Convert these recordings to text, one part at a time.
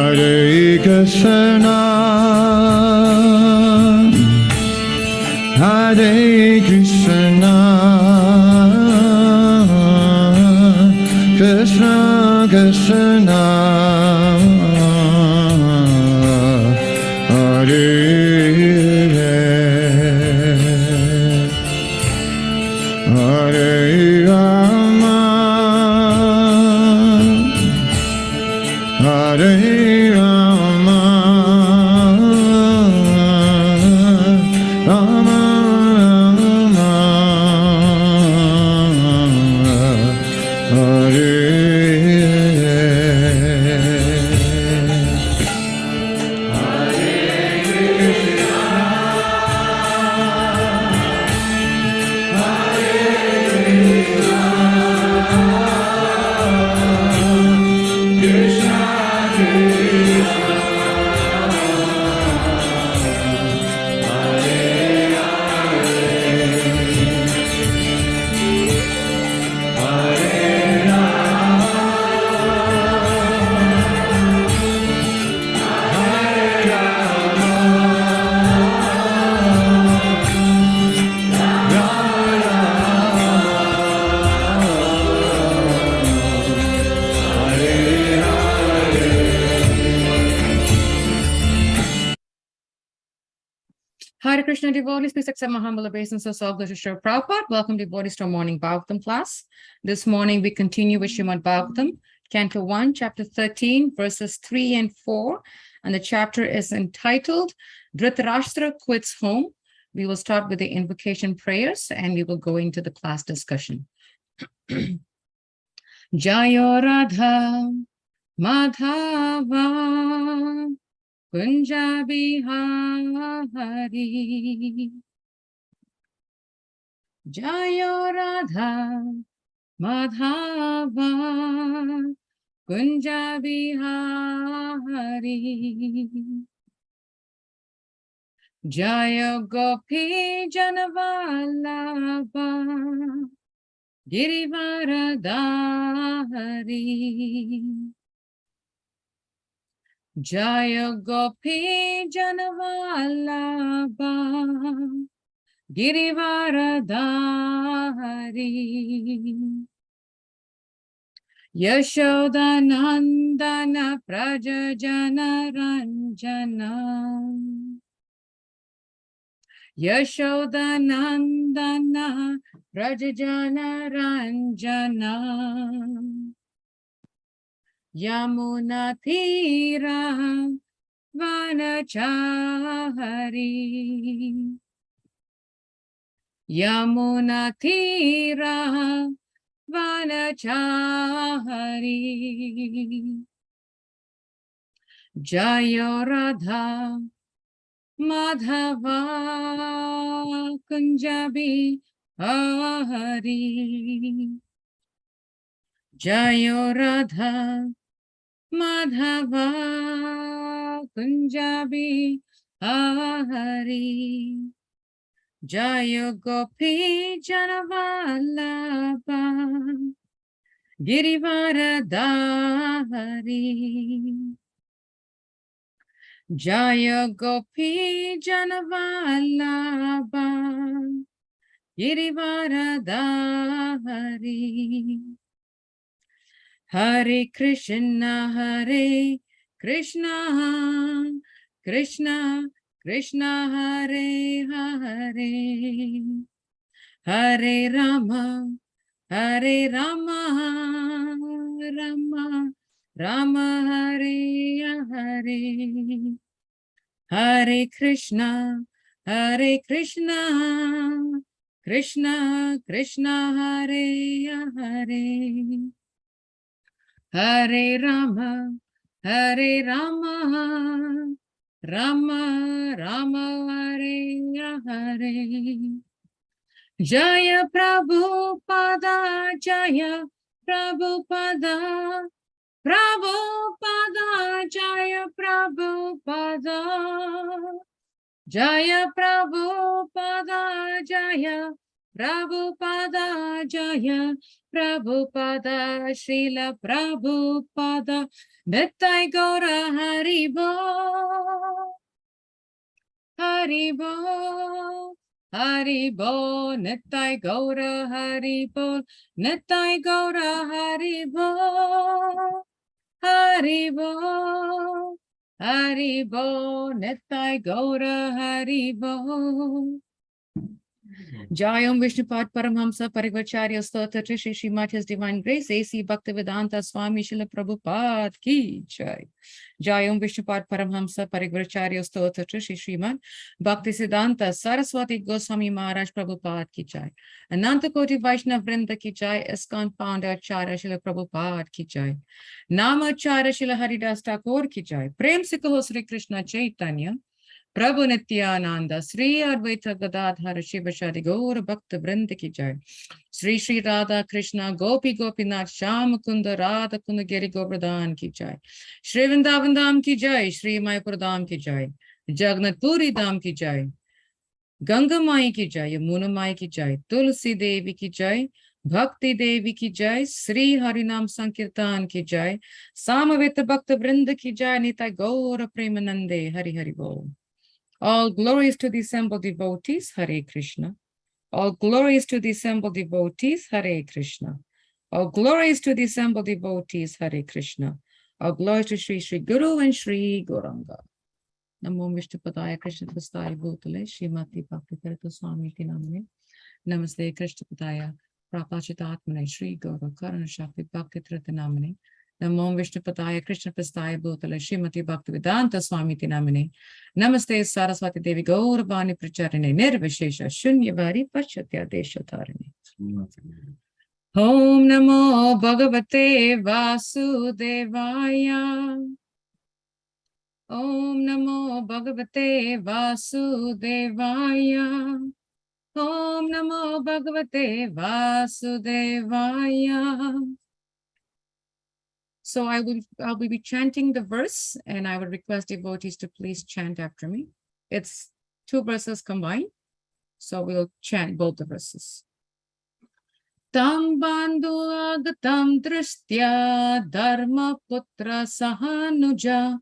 Hare Krishna, Hare Krishna, Krishna Krishna, Hare Hare Rama, Hare Rama, Rama Rama, Hare Hare Krishna devotees, please accept my humble obeisance of the Srila Prabhupada. Welcome devotees to our morning Bhagavatam class. This morning we continue with Srimad Bhagavatam, Canto 1, Chapter 13, verses 3 and 4. And the chapter is entitled Dhritarashtra Quits Home. We will start with the invocation prayers and we will go into the class discussion. Jayo Radha Madhava Kunja Bihari Jayo Radha Madhava Kunja Bihari Jayo Gopi Janavallabha Girivaradhari Jaya Gopi Janavallabha Girivaradhari Yashoda Nandana Prajajana Ranjana Yashoda Nandana Prajajana Ranjana Yamuna Tira Vanachari Yamuna Tira Vanachari Jaya Radha Madhava Kunjabi Hari Jaya Radha Madhava Kunjabi Hari Jaya Gopi Janavallabha Girivaradhari Jaya Gopi Janavallabha Girivaradhari Hare Krishna Krishna Krishna Hare Hare Hare Rama Rama Hare Hare Hare Krishna Krishna Krishna Hare Hare Hare Rama Rama Hare Hare Jaya Prabhupada Jaya Prabhupada Jaya Prabhupada Jaya Prabhupada Jaya Prabhupada Jaya, Prabhupada Srila Prabhupada, Nittai Gaura Haribo, Haribo, Haribo, Nittai Gaura Haribo, Nittai Gaura Haribo, Haribo, Haribo, Nittai Gaura Haribo. Jayam Vishnupad Paramhamsa Parivacharya Stotha Shri Srimad His Divine Grace A.C. Bhaktivedanta Swami Srila Prabhupada Ki Jai. Jayam Vishnupad Paramhamsa Parivacharya Stotha Shri Srimad Bhaktisiddhanta Saraswati Goswami Maharaj Prabhupada Ki Jai. Ananta Koti Vaishnav Vrinda Ki Jai. ISKCON Founder Acharya Srila Prabhupada Ki Jai. Namacharya Srila Haridas Thakur Ki Jai. Prem Sikaho Sri Krishna Chaitanya Prabhu Nityananda, Sri Advaita Gadadhara Shiva Shadi Gaura Bhakta Vrinda Ki Jai. Sri Sri Radha Krishna Gopi Gopinath Sham Kunda Radha Kunda Giri Govardhan Ki Jai. Shri Vrindavan Dham Ki Jai. Shri Mayapur Dham Ki Jai. Jagannath Puri Dham Ki Jai. Ganga Mai Ki Jai. Yamuna Mai Ki Jai. Tulsi Devi Ki Jai. Bhakti Devi Ki Jai. Sri Harinam Sankirtan Ki Jai. Samaveta Bhakta Vrinda Ki Jai. Nitai Gaura Premanande Hari Hari Bol. All glories to the assembled devotees, Hare Krishna. All glories to the assembled devotees, Hare Krishna. All glories to the assembled devotees, Hare Krishna. All glories to Sri Sri Guru and Sri Gauranga. Namo Vishnu Padaya Krishna Prasthaya Bhutale, Srimati Bhakti Tirtha Swami Ti Namane. Namaste Krishna Padaya, Prapachita Shri Gaura Karana Shakti Bhakti Tirtha Namane. Namo Vishnu Padaya Krishna Prasthaya Bhutale, Srimati Bhakti Vedanta Swami Ti Namane. Namaste Saraswati Devi Gauravani Pracharine Nirvishesha Shunyabari Pachatya Deshatarine. Om Namo Bhagavate Vasudevaya. Om Namo Bhagavate Vasudevaya. Om Namo Bhagavate Vasudevaya. So I'll be chanting the verse, and I would request devotees to please chant after me. It's 2 verses combined, so we'll chant both the verses. Tam bandhu agatam drishtya dharma putra sahanuja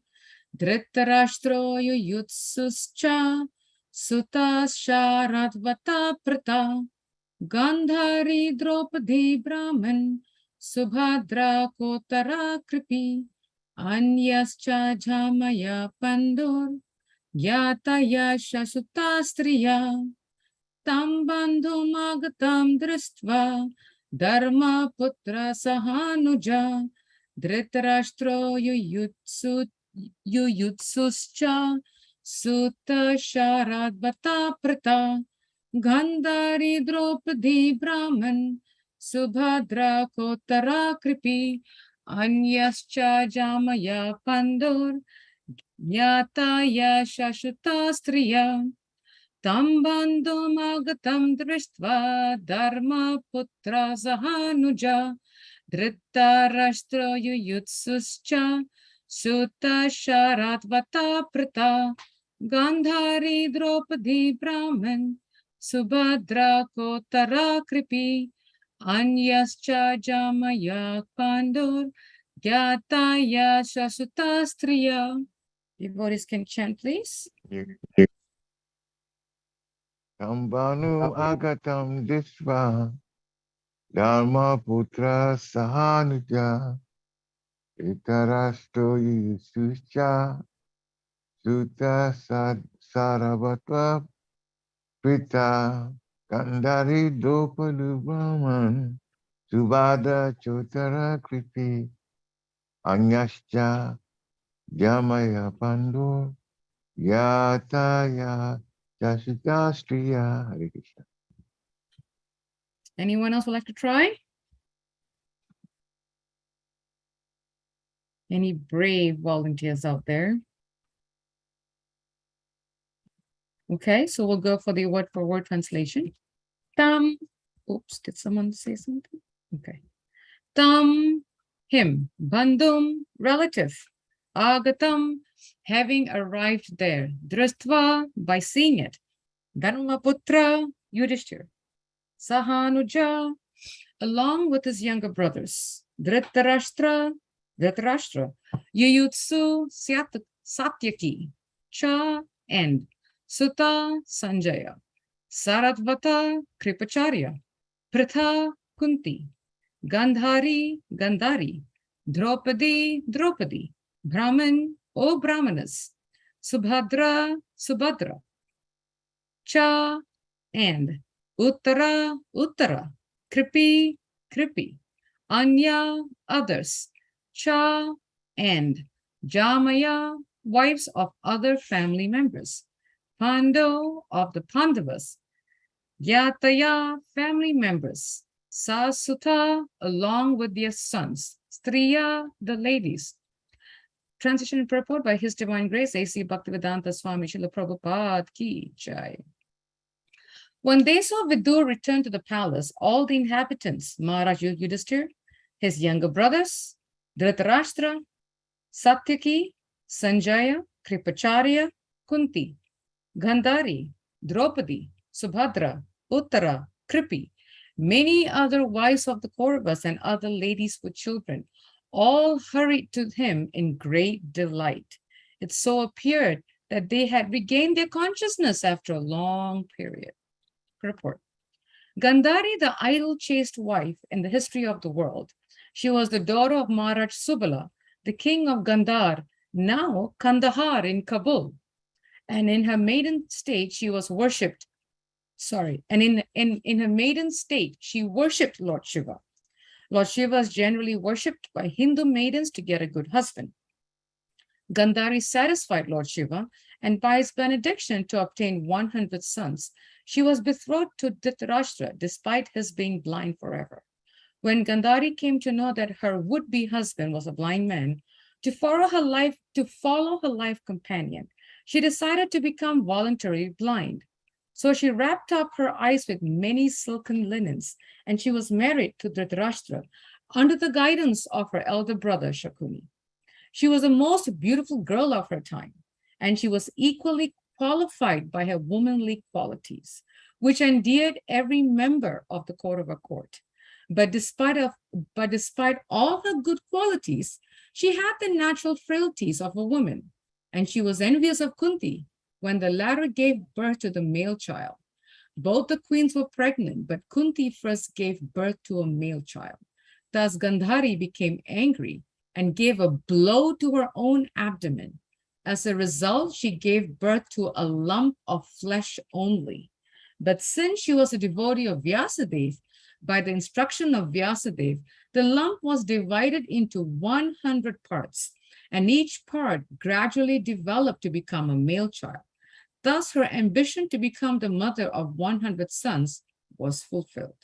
dhritarashtro yuyutsuscha sutas sharadvata prata gandhari draupadi brahman Subhadra Kotara Kripi Anyascha Jamaya Pandur Yataya Shasutastriya Tam Bandhu Magatam Dristva Dharma Putra Sahanuja Dhritarashtro Yuyutsuscha Sutta Sharadvata Prata Gandhari Draupadi Brahman Subhadra Kotara Kripi Anyascha Jamaya Pandur Yataya Shashutastriya Tam Bandhu Magatam Drishtva Dharma Putra Sahanuja Dhritarashtra Yuyutsuscha Sutta Sharatvata Prata Gandhari Draupadi Brahman Subhadra Kotara Kripi Anyascha Jamaya Pandur Gyataya Shasutastriya. Devotees can chant, please. Tambanu agatam disva Dharma putra sahanuja Itarashto yususcha Sutta saravatva Pita Gandhari Dopalu Brahman Subhadra Chotara Kripi Anyascha Jamaya Pandu Yataya Jashitastriya. Hare Krishna. Anyone else would like to try? Any brave volunteers out there? Okay, so we'll go for the word for word translation. Tam, oops, did someone say something? Okay. Tam, him. Bandhum, relative. Agatam, having arrived there. Dristva, by seeing it. Dharmaputra, Yudhishthira. Sahanuja, along with his younger brothers, Dhritarashtra, Yuyutsu, Satyaki, Cha, and Sutta, Sanjaya, Saratvata, Kripacharya, Pritha, Kunti, Gandhari, Draupadi, Brahman, O Brahmanas, Subhadra, Cha, and Uttara, Kripi, Anya, others, Cha, and Jamaya, wives of other family members, Pando of the Pandavas, Yataya, family members, Sasuta, along with their sons, Striya, the ladies. Translation and purport by His Divine Grace, A.C. Bhaktivedanta Swami Srila Prabhupada Ki Jai. When they saw Vidur return to the palace, all the inhabitants, Maharaj Yudhishthir, his younger brothers, Dhritarashtra, Satyaki, Sanjaya, Kripacharya, Kunti, Gandhari, Draupadi, Subhadra, Uttara, Kripi, many other wives of the Kauravas and other ladies with children, all hurried to him in great delight. It so appeared that they had regained their consciousness after a long period. Purport. Gandhari, the idol chaste wife in the history of the world, she was the daughter of Maharaj Subala, the king of Gandhar, now Kandahar in Kabul. And in her maiden state, she was worshipped. In her maiden state, she worshipped Lord Shiva. Lord Shiva is generally worshipped by Hindu maidens to get a good husband. Gandhari satisfied Lord Shiva, and by his benediction to obtain 100 sons, she was betrothed to Dhritarashtra, despite his being blind forever. When Gandhari came to know that her would-be husband was a blind man, to follow her life companion, she decided to become voluntarily blind. So she wrapped up her eyes with many silken linens, and she was married to Dhritarashtra under the guidance of her elder brother Shakuni. She was the most beautiful girl of her time, and she was equally qualified by her womanly qualities, which endeared every member of the Kaurava court. But despite all her good qualities, she had the natural frailties of a woman, and she was envious of Kunti when the latter gave birth to the male child. Both the queens were pregnant, but Kunti first gave birth to a male child. Thus Gandhari became angry and gave a blow to her own abdomen. As a result, she gave birth to a lump of flesh only. But since she was a devotee of Vyasadeva, by the instruction of Vyasadeva, the lump was divided into 100 parts, and each part gradually developed to become a male child. Thus, her ambition to become the mother of 100 sons was fulfilled,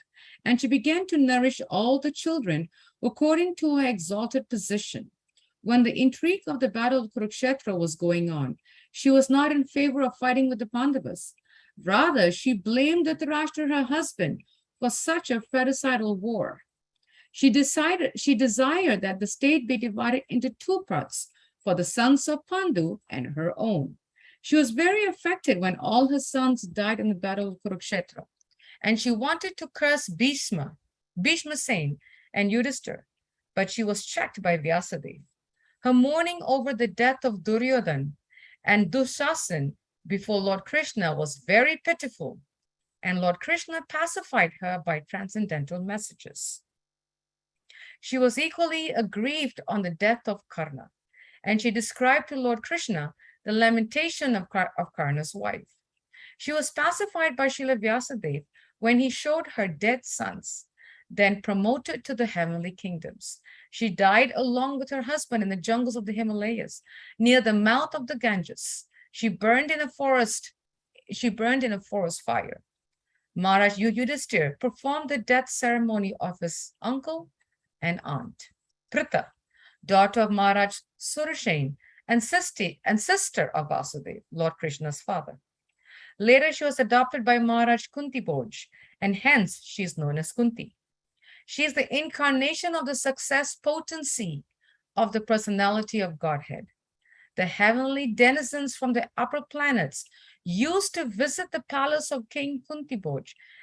and she began to nourish all the children according to her exalted position. When the intrigue of the battle of Kurukshetra was going on, she was not in favor of fighting with the Pandavas. Rather, she blamed Dhritarashtra, her husband, for such a fratricidal war. She desired that the state be divided into two parts, for the sons of Pandu and her own. She was very affected when all her sons died in the battle of Kurukshetra, and she wanted to curse Bhishma Sen, and Yudhishthir, but she was checked by Vyasadeva. Her mourning over the death of Duryodhan and Dushasan before Lord Krishna was very pitiful, and Lord Krishna pacified her by transcendental messages. She was equally aggrieved on the death of Karna, and she described to Lord Krishna the lamentation of Karna's wife. She was pacified by Srila Vyasadeva when he showed her dead sons, then promoted to the heavenly kingdoms. She died along with her husband in the jungles of the Himalayas, near the mouth of the Ganges. She burned in a forest fire. Maharaj Yudhishthir performed the death ceremony of his uncle and aunt, Pritha, daughter of Maharaj Surashen and sister of Vasudeva, Lord Krishna's father. Later, she was adopted by Maharaj Kunti Bhoj, and hence she is known as Kunti. She is the incarnation of the success potency of the personality of Godhead. The heavenly denizens from the upper planets used to visit the palace of King Kunti,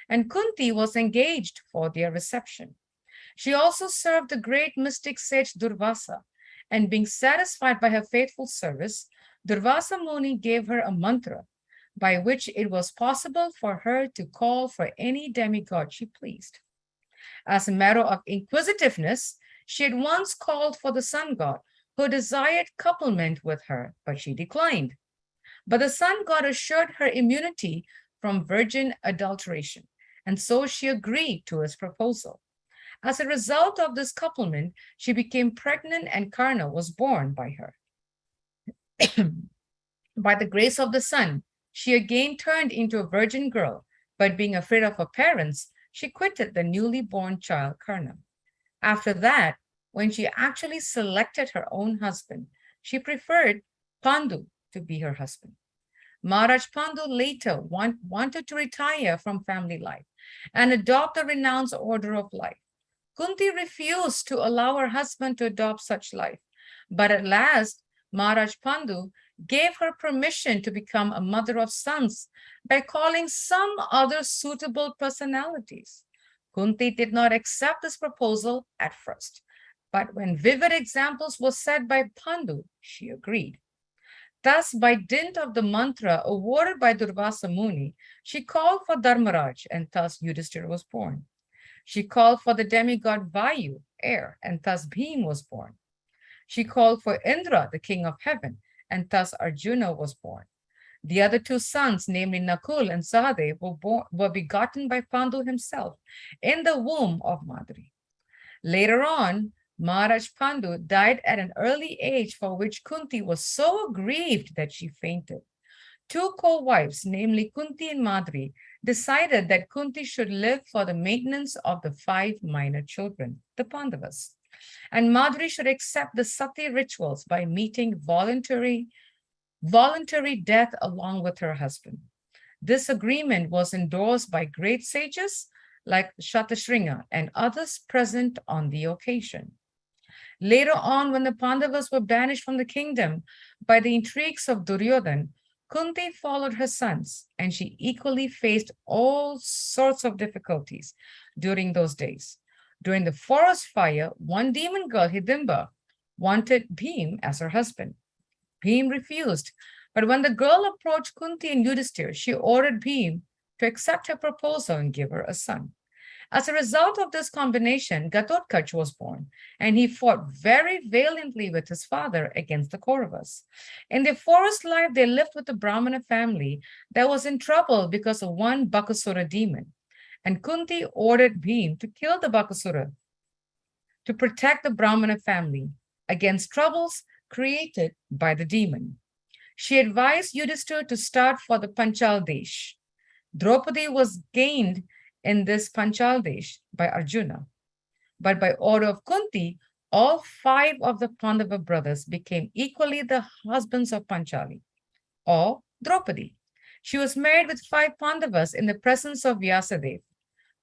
and Kunti was engaged for their reception. She also served the great mystic sage Durvasa, and being satisfied by her faithful service, Durvasa Muni gave her a mantra by which it was possible for her to call for any demigod she pleased. As a matter of inquisitiveness, she had once called for the sun god, who desired couplement with her, but she declined. But the sun god assured her immunity from virgin adulteration, and so she agreed to his proposal. As a result of this couplement, she became pregnant and Karna was born by her. By the grace of the sun, she again turned into a virgin girl, but being afraid of her parents, she quitted the newly born child Karna. After that, when she actually selected her own husband, she preferred Pandu to be her husband. Maharaj Pandu later wanted to retire from family life and adopt the renounced order of life. Kunti refused to allow her husband to adopt such life, but at last Maharaj Pandu gave her permission to become a mother of sons by calling some other suitable personalities. Kunti did not accept this proposal at first, but when vivid examples were set by Pandu, she agreed. Thus, by dint of the mantra awarded by Durvasa Muni, she called for Dharmaraj, and thus Yudhishthira was born. She called for the demigod Vayu, air, and thus Bhim was born. She called for Indra, the king of heaven, and thus Arjuna was born. The other two sons, namely Nakul and Sahadev, were begotten by Pandu himself in the womb of Madri. Later on, Maharaj Pandu died at an early age, for which Kunti was so aggrieved that she fainted. Two co-wives, namely Kunti and Madri, decided that Kunti should live for the maintenance of the 5 minor children, the Pandavas, and Madri should accept the sati rituals by meeting voluntary death along with her husband. This agreement was endorsed by great sages like Shatashringa and others present on the occasion. Later on, when the Pandavas were banished from the kingdom by the intrigues of Duryodhan, Kunti followed her sons, and she equally faced all sorts of difficulties during those days. During the forest fire, one demon girl, Hidimba, wanted Bhim as her husband. Bhim refused, but when the girl approached Kunti and Yudhishthira, she ordered Bhim to accept her proposal and give her a son. As a result of this combination, Gatotkacha was born, and he fought very valiantly with his father against the Kauravas. In their forest life, they lived with a Brahmana family that was in trouble because of one Bakasura demon. And Kunti ordered Bhim to kill the Bakasura to protect the Brahmana family against troubles created by the demon. She advised Yudhishthira to start for the Panchal Desh. Draupadi was gained in this Panchal Desh by Arjuna. But by order of Kunti, all 5 of the Pandava brothers became equally the husbands of Panchali, or Draupadi. She was married with 5 Pandavas in the presence of Vyasadeva.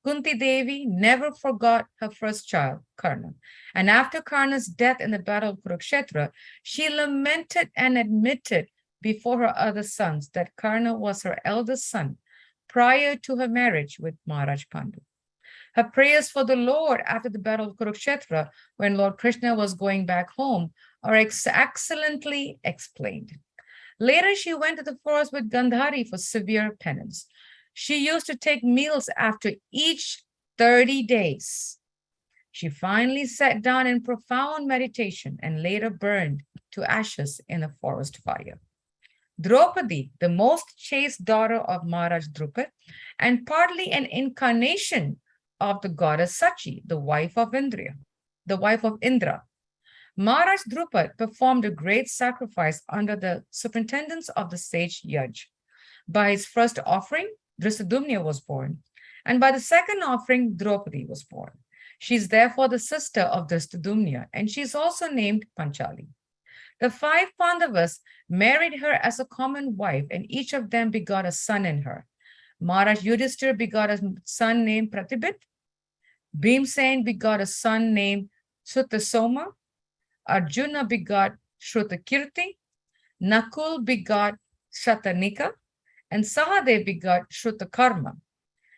Kunti Devi never forgot her first child, Karna. And after Karna's death in the battle of Kurukshetra, she lamented and admitted before her other sons that Karna was her eldest son prior to her marriage with Maharaj Pandu. Her prayers for the Lord after the battle of Kurukshetra, when Lord Krishna was going back home, are excellently explained. Later, she went to the forest with Gandhari for severe penance. She used to take meals after each 30 days. She finally sat down in profound meditation and later burned to ashes in a forest fire. Draupadi, the most chaste daughter of Maharaj Drupad, and partly an incarnation of the goddess Sachi, the wife of Indra. Maharaj Drupad performed a great sacrifice under the superintendence of the sage Yaj. By his first offering, Drishadumna was born, and by the second offering, Draupadi was born. She is therefore the sister of Drishadumna, and she is also named Panchali. The 5 Pandavas married her as a common wife, and each of them begot a son in her. Maharaj Yudhishthira begot a son named Pratibit. Bhimsen begot a son named Sutasoma. Arjuna begot Shrutakirti. Nakul begot Shatanika. and Sahadev begot Shrutakarma.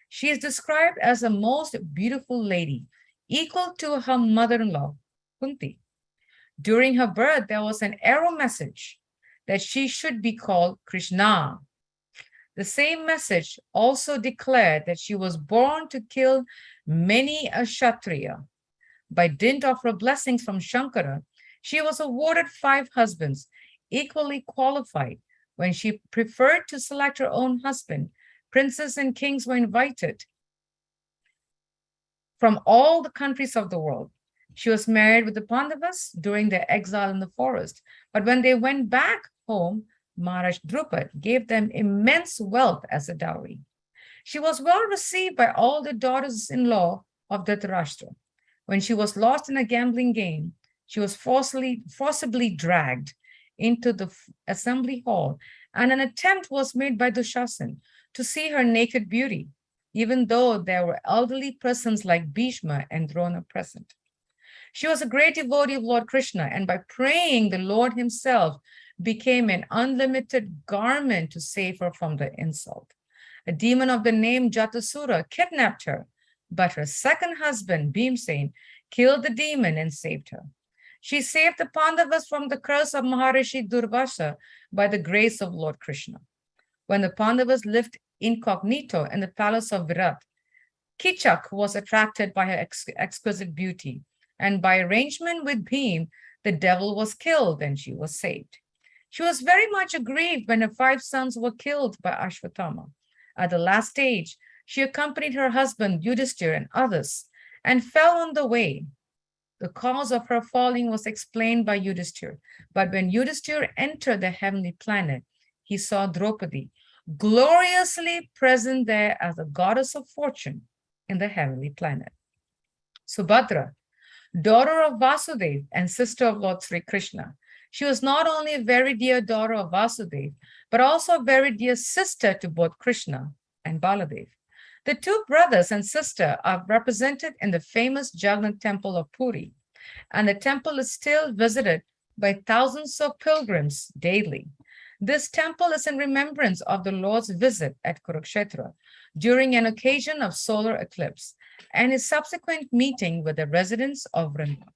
She is described as a most beautiful lady, equal to her mother-in-law, Kunti. During her birth, there was an arrow message that she should be called Krishna. The same message also declared that she was born to kill many a Kshatriya. By dint of her blessings from Shankara, she was awarded 5 husbands, equally qualified. When she preferred to select her own husband, princes and kings were invited from all the countries of the world. She was married with the Pandavas during their exile in the forest. But when they went back home, Maharaj Drupad gave them immense wealth as a dowry. She was well received by all the daughters-in-law of Dhritarashtra. When she was lost in a gambling game, she was forcibly dragged into the assembly hall, and an attempt was made by Dushasan to see her naked beauty, even though there were elderly persons like Bhishma and Drona present. She was a great devotee of Lord Krishna, and by praying, the Lord himself became an unlimited garment to save her from the insult. A demon of the name Jatasura kidnapped her, but her second husband, Bhimsen, killed the demon and saved her. She saved the Pandavas from the curse of Maharishi Durvasa by the grace of Lord Krishna. When the Pandavas lived incognito in the palace of Virat, Kichak was attracted by her exquisite beauty, and by arrangement with Bhim, the devil was killed and she was saved. She was very much aggrieved when her 5 sons were killed by Ashwatthama. At the last stage, she accompanied her husband Yudhishthir and others and fell on the way. The cause of her falling was explained by Yudhishthir. But when Yudhishthir entered the heavenly planet, he saw Draupadi gloriously present there as a goddess of fortune in the heavenly planet. Subhadra, daughter of Vasudev and sister of Lord Sri Krishna. She was not only a very dear daughter of Vasudev, but also a very dear sister to both Krishna and Baladev. The 2 brothers and sister are represented in the famous Jagannath temple of Puri, and the temple is still visited by thousands of pilgrims daily. This temple is in remembrance of the Lord's visit at Kurukshetra during an occasion of solar eclipse and his subsequent meeting with the residents of Vrindavan.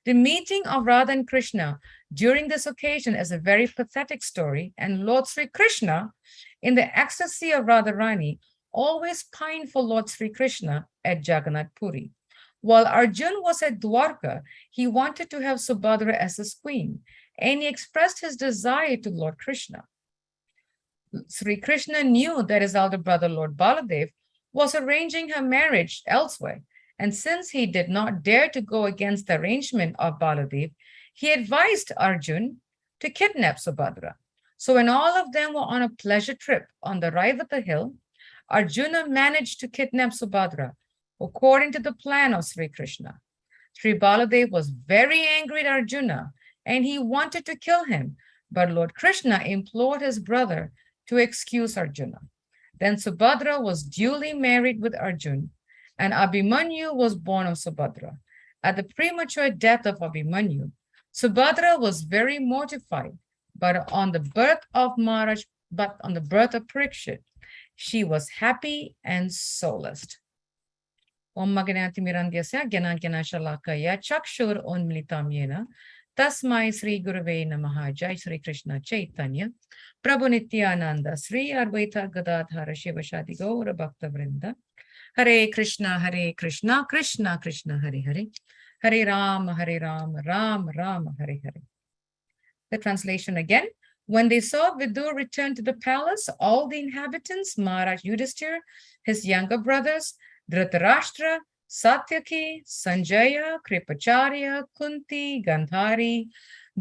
The meeting of Radha and Krishna during this occasion is a very pathetic story, and Lord Sri Krishna, in the ecstasy of Radharani, always pined for Lord Sri Krishna at Jagannath Puri. While Arjun was at Dwarka, he wanted to have Subhadra as his queen, and he expressed his desire to Lord Krishna. Sri Krishna knew that his elder brother, Lord Baladev, was arranging her marriage elsewhere, and since he did not dare to go against the arrangement of Baladev, he advised Arjun to kidnap Subhadra. So when all of them were on a pleasure trip on the Raivata hill, Arjuna managed to kidnap Subhadra according to the plan of Sri Krishna. Sri Baladev was very angry at Arjuna and he wanted to kill him, but Lord Krishna implored his brother to excuse Arjuna. Then Subhadra was duly married with Arjun, and Abhimanyu was born of Subhadra. At the premature death of Abhimanyu, Subhadra was very mortified, but on the birth of Parikshit, she was happy and solaced. Om Maganati Mirandyasya Gyana Gyana Shalakaya Chakshur Onmilitam Yena Tasmai Sri Gurave Namaha Jai Sri Krishna Chaitanya Prabhu Nityananda Sri Advaita Gadadhara Shiva Shadi Gaura Bhakta Vrinda Hare Krishna, Krishna Krishna, Hare Hare, Hare Rama, Rama Rama, Hare Hare. The translation again. When they saw Vidur return to the palace, all the inhabitants, Maharaj Yudhishthir, his younger brothers, Dhritarashtra, Satyaki, Sanjaya, Kripacharya, Kunti, Gandhari,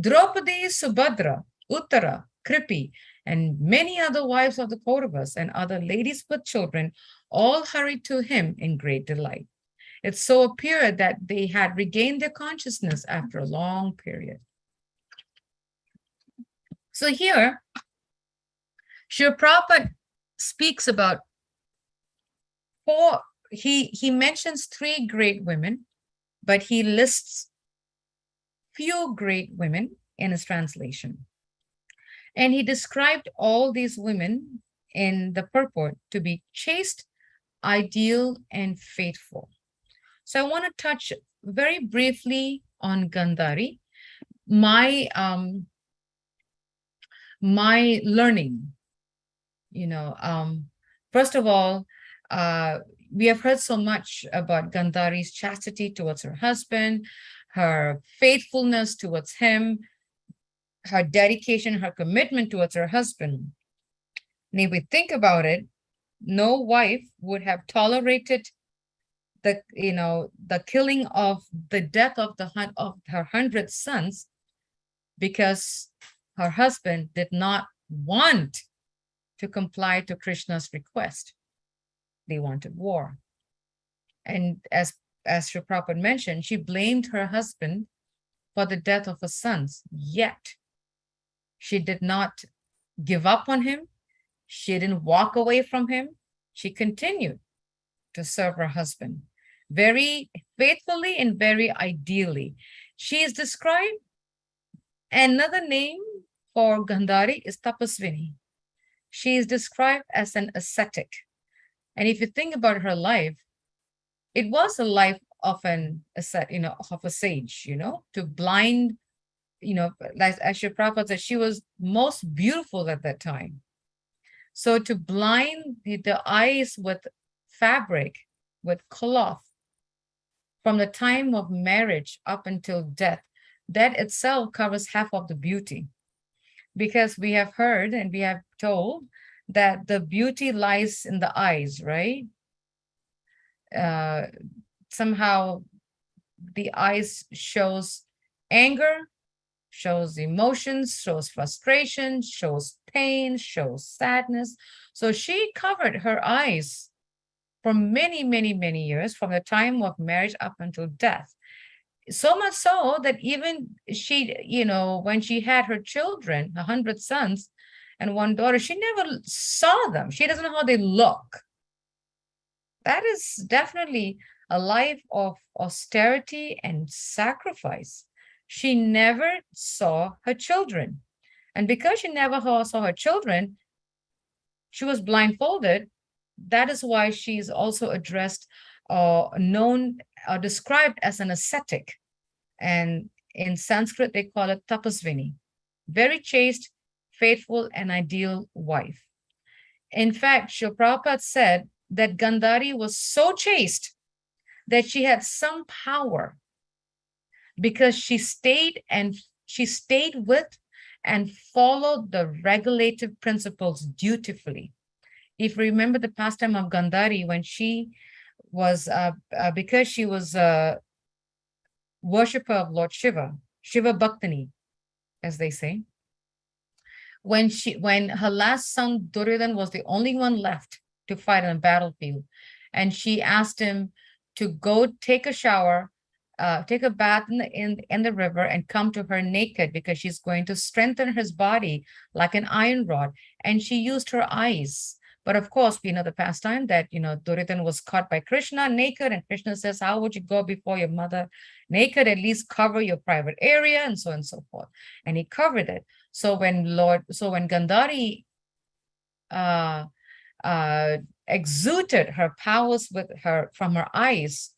Draupadi, Subhadra, Uttara, Kripi, and many other wives of the Kauravas and other ladies with children all hurried to him in great delight. It so appeared that they had regained their consciousness after a long period. So here, Srila Prabhupada speaks about he mentions 3 great women, but he lists few great women in his translation. And he described all these women in the purport to be chaste, ideal, and faithful. So I want to touch very briefly on Gandhari. My my learning, first of all, we have heard so much about Gandhari's chastity towards her husband, her faithfulness towards him, her dedication, her commitment towards her husband. And if we think about it, no wife would have tolerated the killing of the death of her 100 sons because her husband did not want to comply to Krishna's request. They wanted war. And as Sri Prabhupada mentioned, she blamed her husband for the death of her sons, yet she did not give up on him. She didn't walk away from him. She continued to serve her husband very faithfully and very ideally. She is described, another name for Gandhari is Tapasvini. She is described as an ascetic. And if you think about her life, it was a life of an ascet, of a sage, to blind, like as Sri Prabhupada said, she was most beautiful at that time. So to blind the eyes with fabric, with cloth, from the time of marriage up until death, that itself covers half of the beauty. Because we have heard and we have told that the beauty lies in the eyes, right? Somehow the eyes shows anger, shows emotions, shows frustration, shows pain, shows sadness. So she covered her eyes for many, many, many years, from the time of marriage up until death. So much so that even she, when she had her children, 100 sons and one daughter, she never saw them. She doesn't know how they look. That is definitely a life of austerity and sacrifice. She never saw her children. And because she never saw her children, she was blindfolded. That is why she's also addressed, known or described as an ascetic. And in Sanskrit, they call it Tapasvini. Very chaste, faithful, and ideal wife. In fact, Srila Prabhupada said that Gandhari was so chaste that she had some power because she stayed with and followed the regulative principles dutifully. If you remember the pastime of Gandhari, when she was, because she was a worshipper of Lord Shiva, Shiva Bhaktani, as they say, when her last son Duryodhana was the only one left to fight on the battlefield, and she asked him to go take a shower, take a bath in the river and come to her naked because she's going to strengthen his body like an iron rod. And she used her eyes. But of course, we know the pastime that, Duryodhana was caught by Krishna naked, and Krishna says, how would you go before your mother naked? At least cover your private area, and so on and so forth. And he covered it. So when Gandhari exuded her powers from her eyes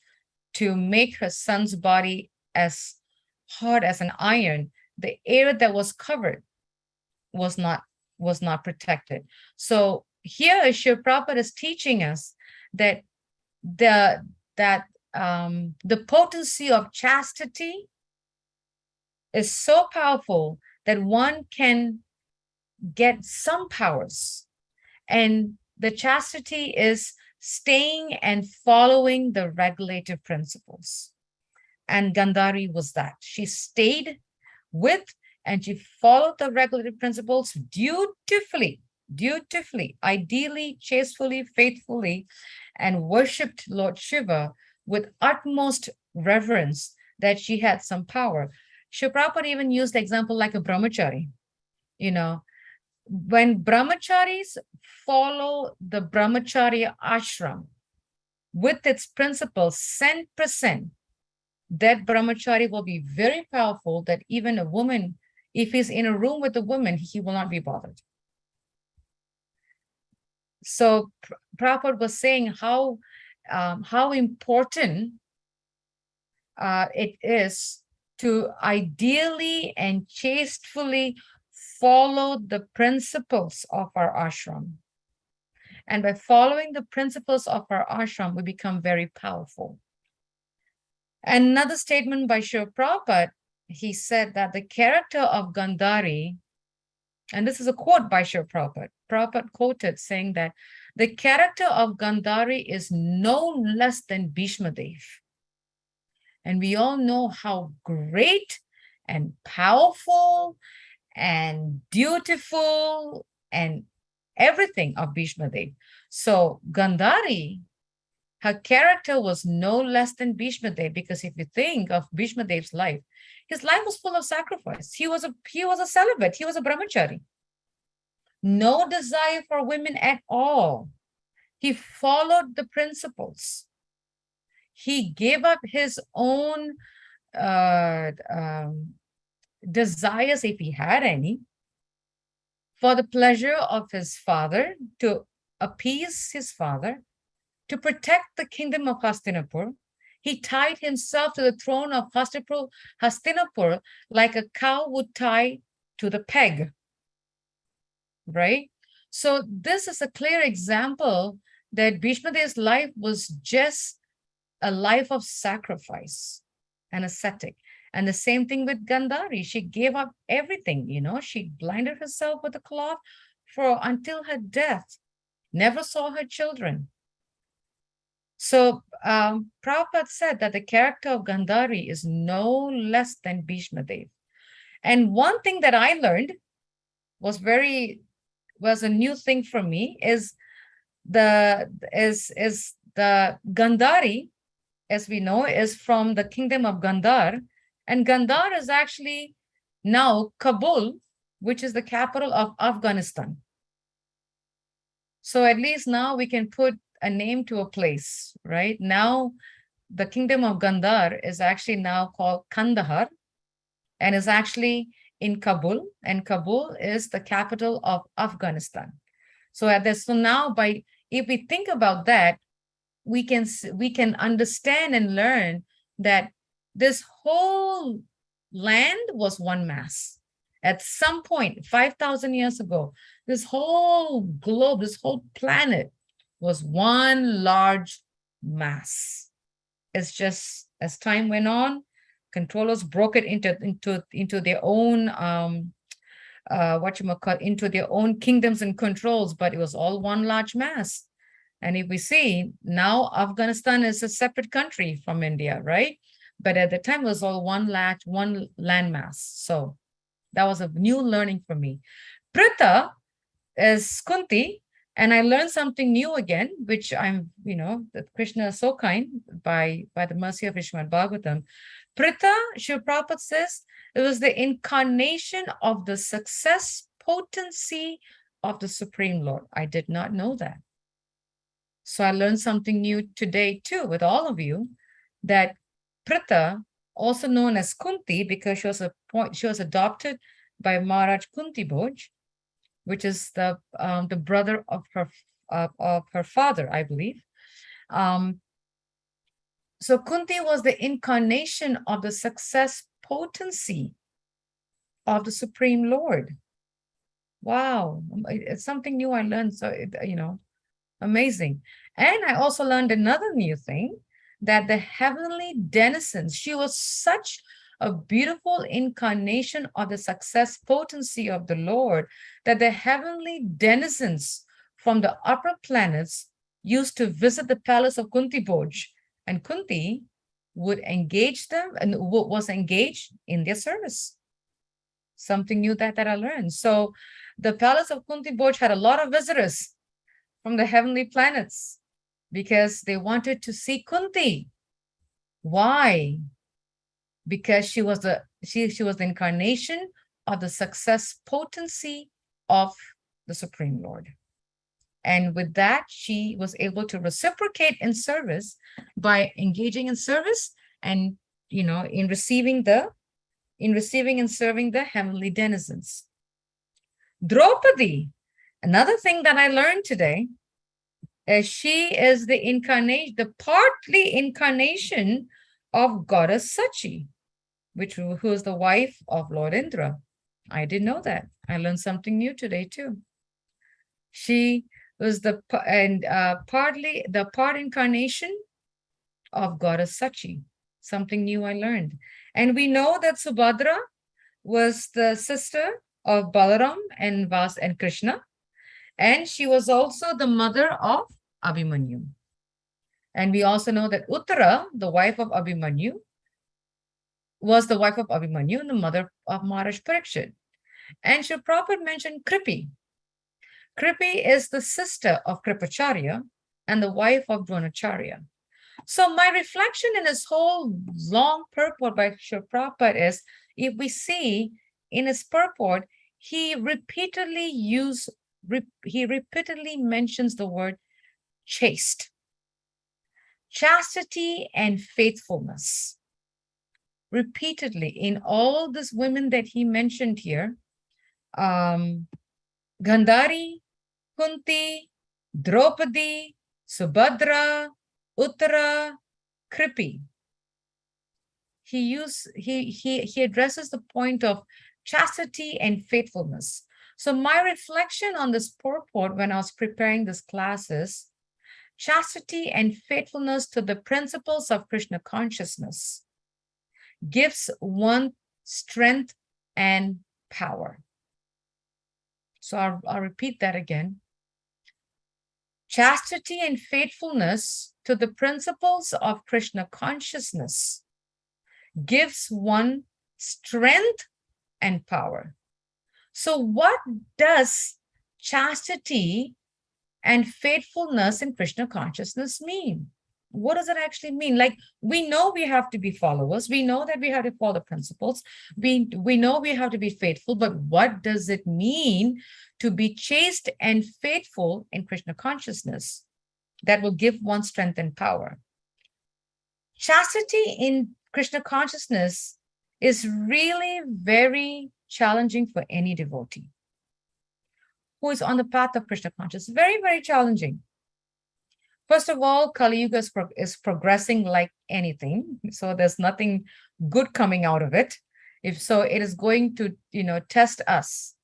to make her son's body as hard as an iron, the area that was covered was not protected. So here, Srila Prabhupada is teaching us that the potency of chastity is so powerful that one can get some powers. And the chastity is staying and following the regulative principles. And Gandhari was that. She stayed with and she followed the regulative principles dutifully, ideally, chastely, faithfully, and worshipped Lord Shiva with utmost reverence that she had some power. Srila Prabhupada even used the example like a brahmachari. When brahmacharis follow the brahmacharya ashram with its principles 100%, that brahmachari will be very powerful, that even a woman, if he's in a room with a woman, he will not be bothered. So Prabhupada was saying how important it is to ideally and chastely follow the principles of our ashram. And by following the principles of our ashram, we become very powerful. And another statement by Srila Prabhupada, he said that the character of Gandhari, and this is a quote by Srila Prabhupada, Prabhupada quoted saying that the character of Gandhari is no less than Bhishma Dev. And we all know how great and powerful and beautiful and everything of Bhishma Dev. So Gandhari, her character was no less than Bhishma Dev, because if you think of Bhishma Dev's life, his life was full of sacrifice. He was a celibate. He was a brahmachari. No desire for women at all. He followed the principles. He gave up his own desires, if he had any, for the pleasure of his father, to appease his father, to protect the kingdom of Hastinapur. He tied himself to the throne of Hastinapur like a cow would tie to the peg, right? So this is a clear example that Bhishma Dev's life was just a life of sacrifice and ascetic. And the same thing with Gandhari. She gave up everything, she blinded herself with a cloth until her death, never saw her children. So Prabhupada said that the character of Gandhari is no less than Bhishma Dev. And one thing that I learned was a new thing for me is the Gandhari, as we know, is from the kingdom of Gandhar. And Gandhar is actually now Kabul, which is the capital of Afghanistan. So at least now we can put a name to a place, right? Now the kingdom of Gandhar is actually now called Kandahar and is actually in Kabul, and Kabul is the capital of Afghanistan. So now if we think about that, we can understand and learn that this whole land was one mass. At some point, 5,000 years ago, this whole globe, this whole planet was one large mass. It's just as time went on, controllers broke it into their own into their own kingdoms and controls, but it was all one large mass. And if we see now, Afghanistan is a separate country from India, right? But at the time, it was all one landmass. So that was a new learning for me. Pritha is Kunti, and I learned something new again, which that Krishna is so kind by the mercy of Srimad Bhagavatam. Pritha, Srila Prabhupada says, it was the incarnation of the success potency of the Supreme Lord. I did not know that. So I learned something new today too with all of you, that Pritha, also known as Kunti, because she was adopted by Maharaj Kunti Bhoj, which is the brother of her father, I believe. So Kunti was the incarnation of the success potency of the Supreme Lord. Wow, it's something new I learned. So amazing. And I also learned another new thing, that the heavenly denizens, she was such a beautiful incarnation of the success potency of the Lord, that the heavenly denizens from the upper planets used to visit the palace of Kunti Bhoj, and Kunti would engage them and was engaged in their service. Something new that I learned. So the palace of Kunti Bhoj had a lot of visitors from the heavenly planets because they wanted to see Kunti. Why? Because she was the incarnation of the success potency of the Supreme Lord. And with that, she was able to reciprocate in service by engaging in service and, in receiving and serving the heavenly denizens. Draupadi, another thing that I learned today, She is the incarnation, the partly incarnation of goddess Sachi, who is the wife of Lord Indra. I didn't know that. I learned something new today too. She was partly the part incarnation of goddess Sachi. Something new I learned. And we know that Subhadra was the sister of Balaram and Krishna. And she was also the mother of Abhimanyu. And we also know that Uttara, the wife of Abhimanyu, was the wife of Abhimanyu and the mother of Maharaj Parikshit. And Srila Prabhupada mentioned Kripi. Kripi is the sister of Kripacharya and the wife of Dronacharya. So my reflection in this whole long purport by Srila Prabhupada is, if we see in his purport, he repeatedly mentions the word chaste, chastity and faithfulness. Repeatedly in all these women that he mentioned here, Gandhari, Kunti, Draupadi, Subhadra, Uttara, Kripi. He addresses the point of chastity and faithfulness. So my reflection on this purport when I was preparing this class is chastity and faithfulness to the principles of Krishna consciousness gives one strength and power. So I'll repeat that again. Chastity and faithfulness to the principles of Krishna consciousness gives one strength and power. So what does chastity and faithfulness in Krishna consciousness mean? What does it actually mean? Like, we know we have to be followers. We know that we have to follow the principles. We know we have to be faithful, but what does it mean to be chaste and faithful in Krishna consciousness that will give one strength and power? Chastity in Krishna consciousness is really very challenging for any devotee who is on the path of Krishna consciousness. Very, very challenging. First of all, Kali Yuga is progressing like anything. So there's nothing good coming out of it. If so, it is going to, test us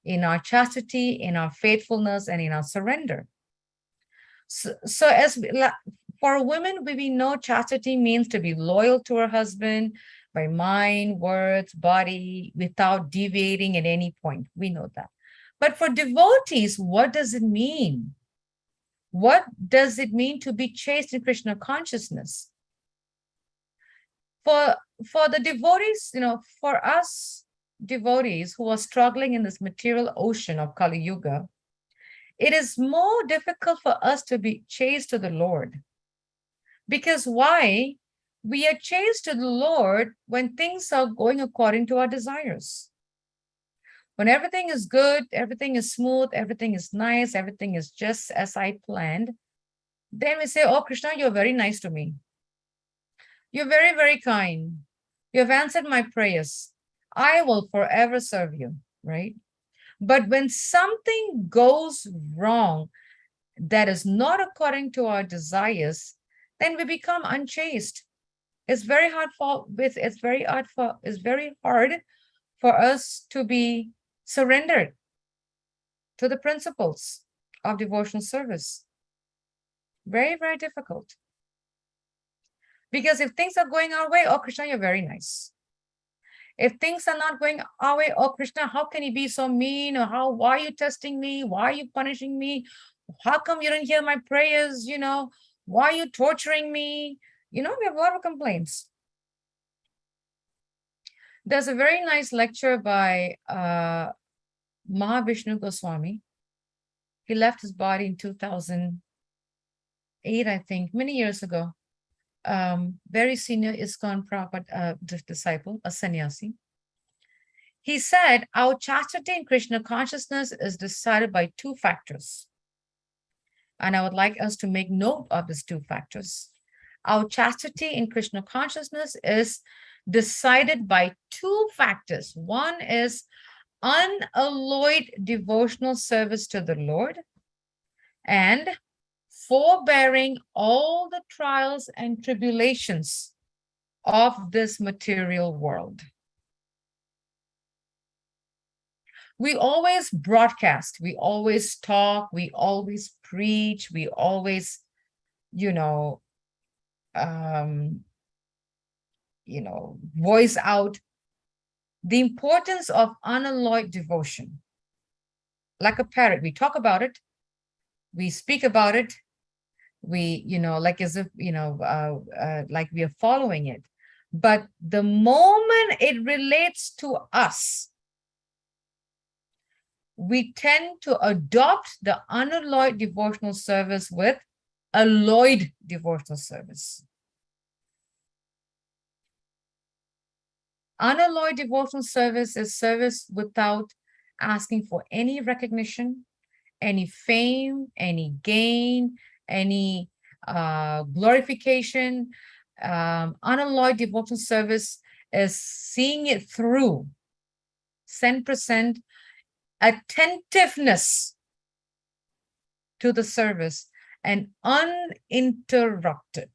in our chastity, in our faithfulness, and in our surrender. So for women, we know chastity means to be loyal to her husband by mind, words, body, without deviating at any point. We know that. But for devotees, what does it mean? What does it mean to be chaste in Krishna consciousness? For the devotees, for us devotees who are struggling in this material ocean of Kali Yuga, it is more difficult for us to be chaste to the Lord. Because why? We are chaste to the Lord when things are going according to our desires. When everything is good, everything is smooth, everything is nice, everything is just as I planned, then we say, oh, Krishna, you're very nice to me. You're very, very kind. You have answered my prayers. I will forever serve you, right? But when something goes wrong that is not according to our desires, then we become unchaste. It's very hard for us to be surrendered to the principles of devotional service. Very, very difficult. Because if things are going our way, oh, Krishna, you're very nice. If things are not going our way, oh, Krishna, how can you be so mean? Or why are you testing me? Why are you punishing me? How come you didn't hear my prayers? Why are you torturing me? We have a lot of complaints. There's a very nice lecture by Mahavishnu Goswami. He left his body in 2008, I think, many years ago. Very senior ISKCON Prabhupada disciple, a sannyasi. He said, our chastity in Krishna consciousness is decided by two factors. And I would like us to make note of these two factors. Our chastity in Krishna consciousness is decided by two factors. One is unalloyed devotional service to the Lord. And forbearing all the trials and tribulations of this material world. We always broadcast, we always talk, we always preach, we always, voice out the importance of unalloyed devotion. Like a parrot, we talk about it, we speak about it, we, like as if, like we are following it. But the moment it relates to us, we tend to adopt the unalloyed devotional service with alloyed devotional service. Unalloyed devotional service is service without asking for any recognition, any fame, any gain, any glorification. Unalloyed devotional service is seeing it through, 100% attentiveness to the service and uninterrupted.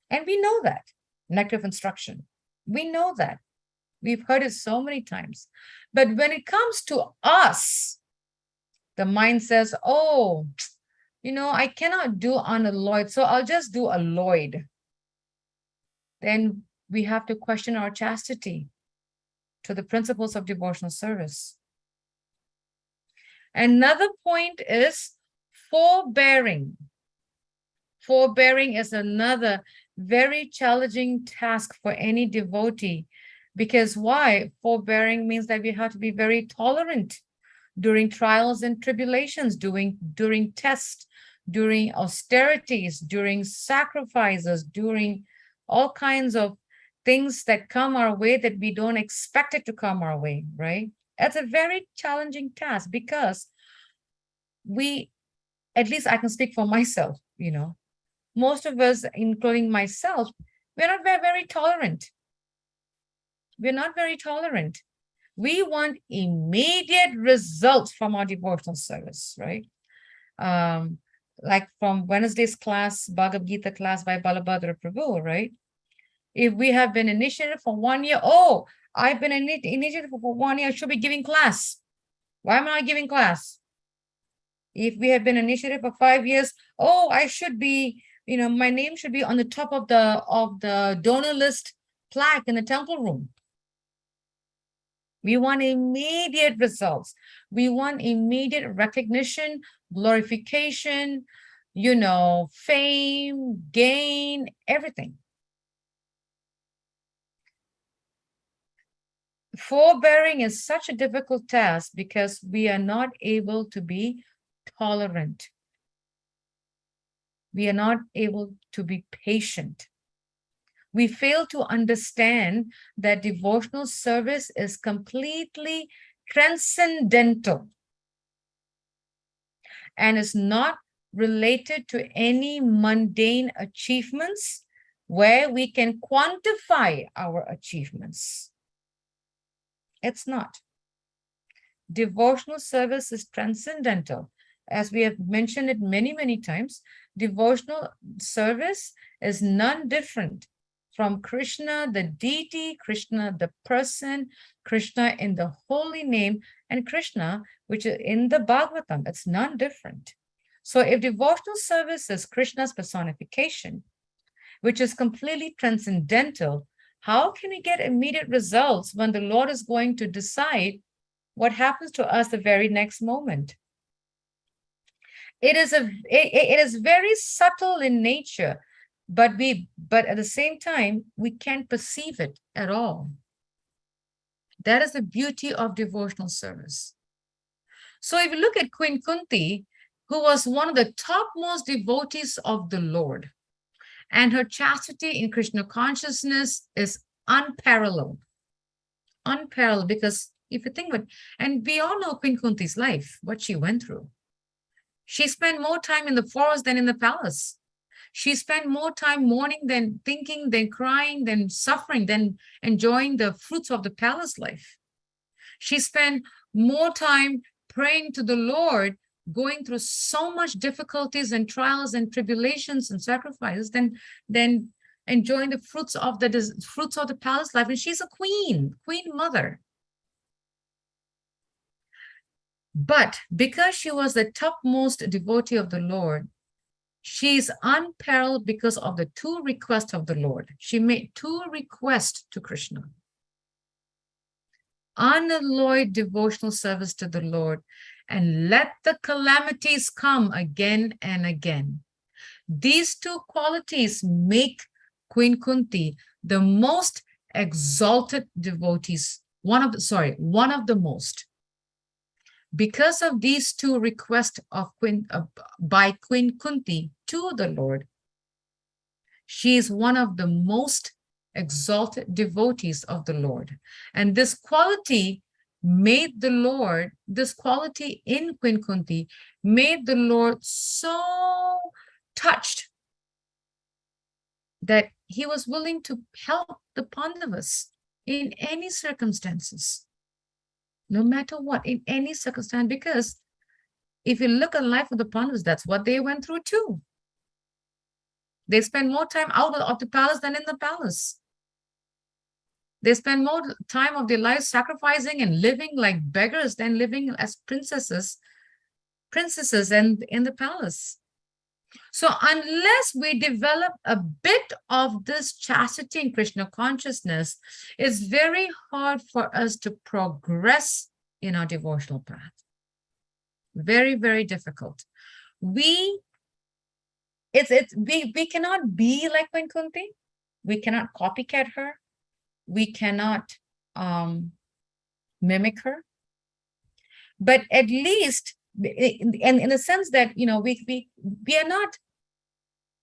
And we know that, nectar of instruction. We know that. We've heard it so many times. But when it comes to us, the mind says, oh, I cannot do unalloyed, so I'll just do alloyed. Then we have to question our chastity to the principles of devotional service. Another point is forbearing. Forbearing is another very challenging task for any devotee. Because why? Forbearing means that we have to be very tolerant during trials and tribulations, during tests, during austerities, during sacrifices, during all kinds of things that come our way that we don't expect it to come our way, right? That's a very challenging task because at least I can speak for myself, most of us, including myself, we're not very, very tolerant. We're not very tolerant. We want immediate results from our devotional service, right? Like from Wednesday's class, Bhagavad Gita class by Balabhadra Prabhu, right? If we have been initiated for 1 year, oh, I've been initiated for 1 year, I should be giving class. Why am I giving class? If we have been initiated for 5 years, oh, I should be, my name should be on the top of the donor list plaque in the temple room. We want immediate results. We want immediate recognition, glorification, fame, gain, everything. Forbearing is such a difficult task because we are not able to be tolerant. We are not able to be patient. We fail to understand that devotional service is completely transcendental and is not related to any mundane achievements where we can quantify our achievements. It's not. Devotional service is transcendental. As we have mentioned it many, many times, devotional service is none different from Krishna, the deity, Krishna, the person, Krishna in the holy name, and Krishna, which is in the Bhagavatam. It's none different. So if devotional service is Krishna's personification, which is completely transcendental, how can we get immediate results when the Lord is going to decide what happens to us the very next moment? It is very subtle in nature, but at the same time, we can't perceive it at all. That is the beauty of devotional service. So if you look at Queen Kunti, who was one of the topmost devotees of the Lord, and her chastity in Krishna consciousness is unparalleled. Unparalleled, because if you think about it, and we all know Queen Kunti's life, what she went through. She spent more time in the forest than in the palace. She spent more time mourning than thinking, than crying, than suffering, than enjoying the fruits of the palace life. She spent more time praying to the Lord going through so much difficulties and trials and tribulations and sacrifices than enjoying the fruits of the palace life. And she's a queen mother. But because she was the topmost devotee of the Lord, she's unparalleled because of the two requests of the Lord. She made two requests to Krishna. Unalloyed devotional service to the Lord, and let the calamities come again and again. These two qualities make Queen Kunti the most exalted devotees, one of the most. Because of these two requests of by Queen Kunti to the Lord, she is one of the most exalted devotees of the Lord. And this quality made the Lord, this quality in Queen Kunti made the Lord so touched that he was willing to help the Pandavas in any circumstances. No matter what, in any circumstance, because if you look at the life of the Pandavas, that's what they went through too. They spend more time out of the palace than in the palace. They spend more time of their lives sacrificing and living like beggars than living as princesses and in the palace. So unless we develop a bit of this chastity in Krishna consciousness, it's very hard for us to progress in our devotional path. Very, very difficult. We cannot be like Queen Kunti. We cannot copycat her. We cannot mimic her. But at least, in the sense that, we are not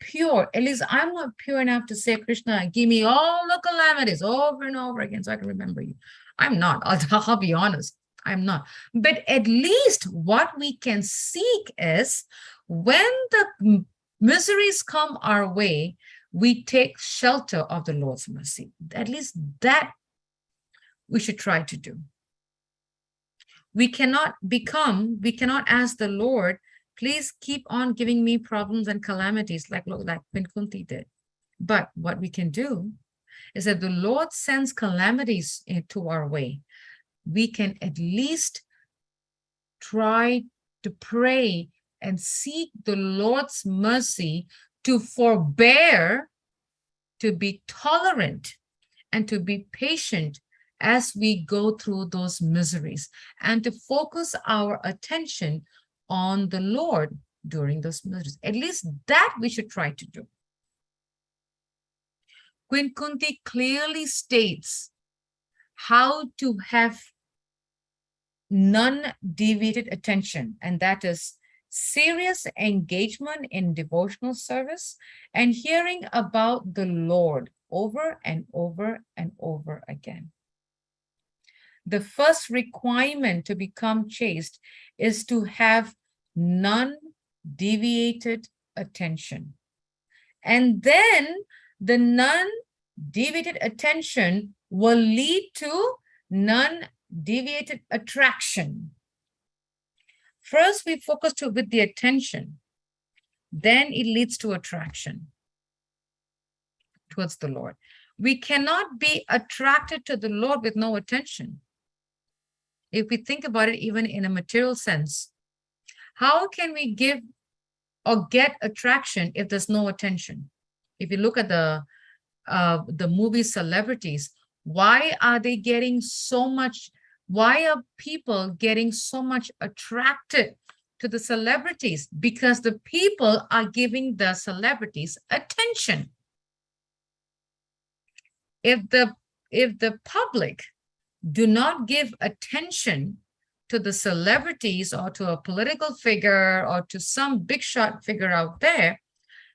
pure. At least I'm not pure enough to say, Krishna, give me all the calamities over and over again so I can remember you. I'm not. I'll be honest. I'm not. But at least what we can seek is when the miseries come our way, we take shelter of the Lord's mercy. At least that we should try to do. We cannot ask the Lord, please keep on giving me problems and calamities like Queen Kunti did. But what we can do is that the Lord sends calamities into our way. We can at least try to pray and seek the Lord's mercy to forbear, to be tolerant, and to be patient as we go through those miseries, and to focus our attention on the Lord during those miseries. At least that we should try to do. Queen Kunti clearly states how to have non-deviated attention, and that is serious engagement in devotional service and hearing about the Lord over and over and over again. The first requirement to become chaste is to have non-deviated attention. And then the non-deviated attention will lead to non-deviated attraction. First, we focus with the attention. Then it leads to attraction towards the Lord. We cannot be attracted to the Lord with no attention. If we think about it, even in a material sense, how can we give or get attraction if there's no attention? If you look at the movie celebrities, why are they getting so much? Why are people getting so much attracted to the celebrities? Because the people are giving the celebrities attention. If the public do not give attention to the celebrities or to a political figure or to some big shot figure out there,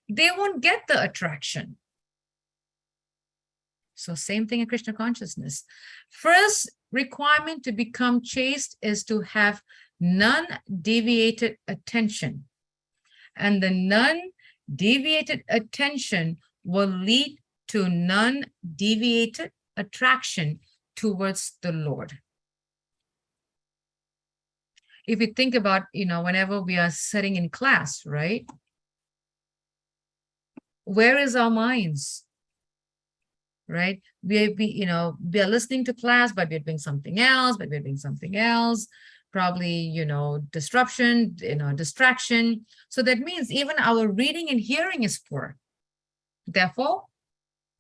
they won't get the attraction. So same thing in Krishna consciousness. First requirement to become chaste is to have non-deviated attention. And the non-deviated attention will lead to non-deviated attraction towards the Lord. if you think about, whenever we are sitting in class, right? Where is our minds? Right? We are listening to class, but we're doing something else, probably, disruption, distraction. So that means even our reading and hearing is poor. Therefore,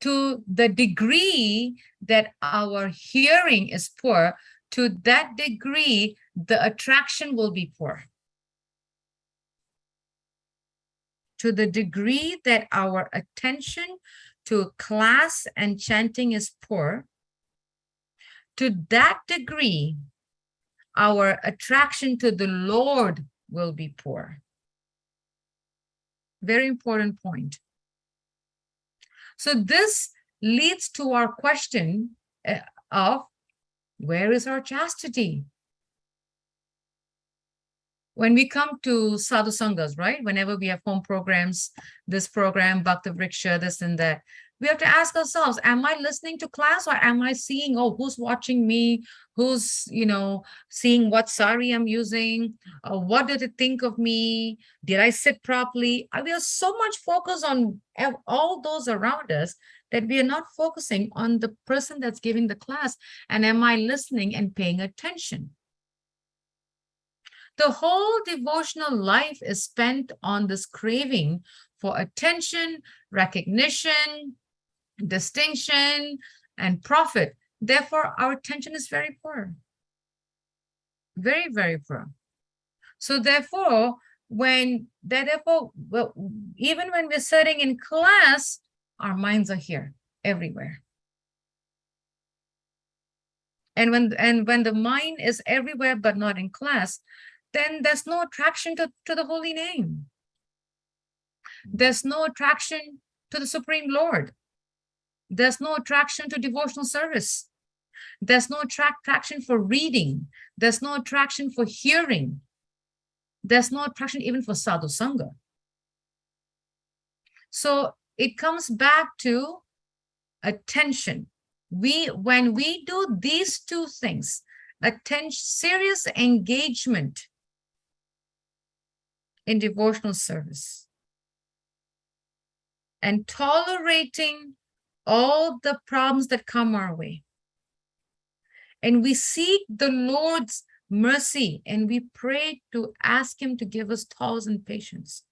to the degree that our hearing is poor, to that degree, the attraction will be poor. To the degree that our attention to class and chanting is poor, to that degree, our attraction to the Lord will be poor. Very important point. So this leads to our question of where is our chastity? When we come to sadhu sanghas, right? Whenever we have home programs, this program, Bhakti Vriksha, this and that, we have to ask ourselves, am I listening to class or am I seeing, who's watching me? Who's, seeing what sari I'm using? What did it think of me? Did I sit properly? We are so much focused on all those around us that we are not focusing on the person that's giving the class. And am I listening and paying attention? The whole devotional life is spent on this craving for attention, recognition, distinction, and profit. Therefore, our attention is very poor. Very, very poor. So therefore, even when we're sitting in class, our minds are here, everywhere. And when the mind is everywhere but not in class, then there's no attraction to the holy name. There's no attraction to the Supreme Lord. There's no attraction to devotional service. There's no attraction for reading. There's no attraction for hearing. There's no attraction even for sadhu sangha. So it comes back to attention. When we do these two things, serious engagement in devotional service and tolerating all the problems that come our way, and we seek the Lord's mercy and we pray to ask him to give us tolerance and patience,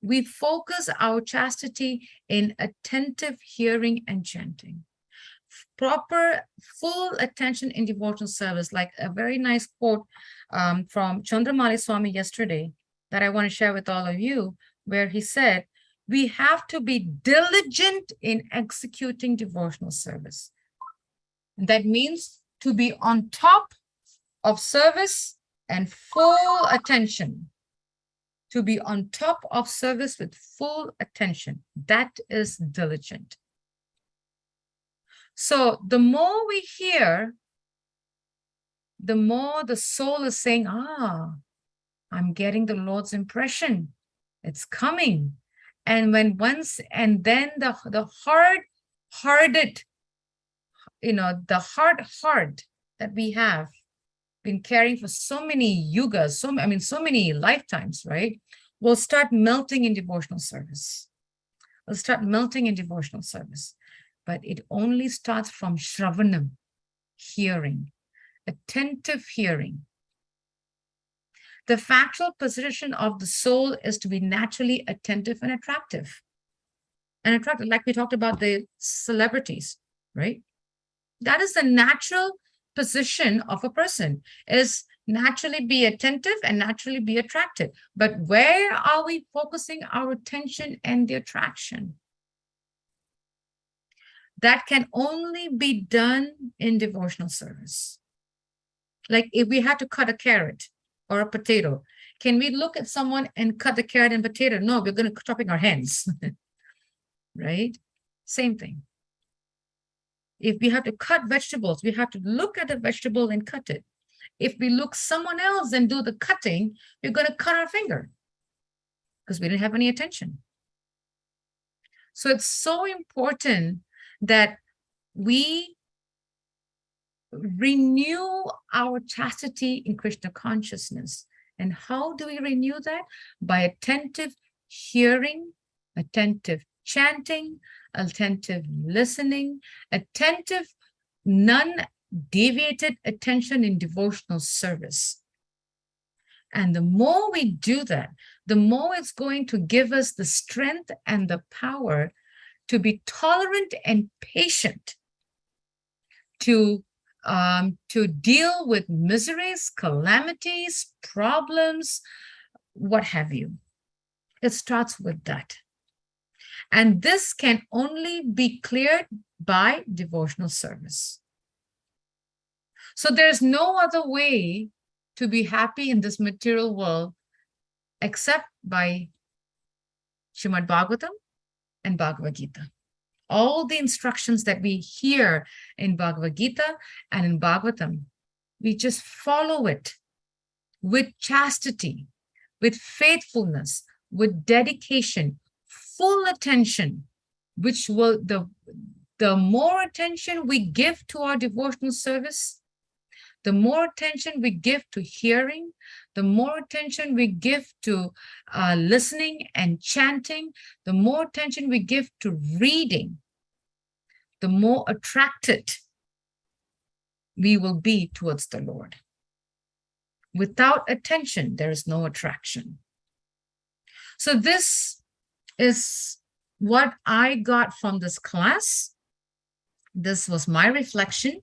we focus our chastity in attentive hearing and chanting. Proper, full attention in devotional service, like a very nice quote from Chandramali Swami yesterday that I want to share with all of you, where he said, we have to be diligent in executing devotional service. That means to be on top of service and full attention. To be on top of service with full attention. That is diligent. So the more we hear, the more the soul is saying, I'm getting the Lord's impression. It's coming. And then the hard-hearted, the hard heart that we have been carrying for so many yugas, so many lifetimes, right? Will start melting in devotional service. Will start melting in devotional service. But it only starts from shravanam, hearing, attentive hearing. The factual position of the soul is to be naturally attentive and attractive. Like we talked about the celebrities, right? That is the natural position of a person, is naturally be attentive and naturally be attracted. But where are we focusing our attention and the attraction? That can only be done in devotional service. Like if we had to cut a carrot or a potato, can we look at someone and cut the carrot and potato? No, we're going to chopping our hands, right? Same thing. If we have to cut vegetables, we have to look at the vegetable and cut it. If we look someone else and do the cutting, we're going to cut our finger because we didn't have any attention. So it's so important that we renew our chastity in Krishna consciousness And how do we renew that? By attentive hearing, attentive chanting, attentive listening, attentive, non-deviated attention in devotional service. And the more we do that, the more it's going to give us the strength and the power to be tolerant and patient, to deal with miseries, calamities, problems, what have you. It starts with that. And this can only be cleared by devotional service. So there's no other way to be happy in this material world except by Srimad Bhagavatam and Bhagavad Gita. All the instructions that we hear in Bhagavad Gita and in Bhagavatam, we just follow it with chastity, with faithfulness, with dedication, full attention, which will, the more attention we give to our devotional service, the more attention we give to hearing, the more attention we give to listening and chanting, the more attention we give to reading, the more attracted we will be towards the Lord. Without attention, there is no attraction. So this is what I got from this class. This was my reflection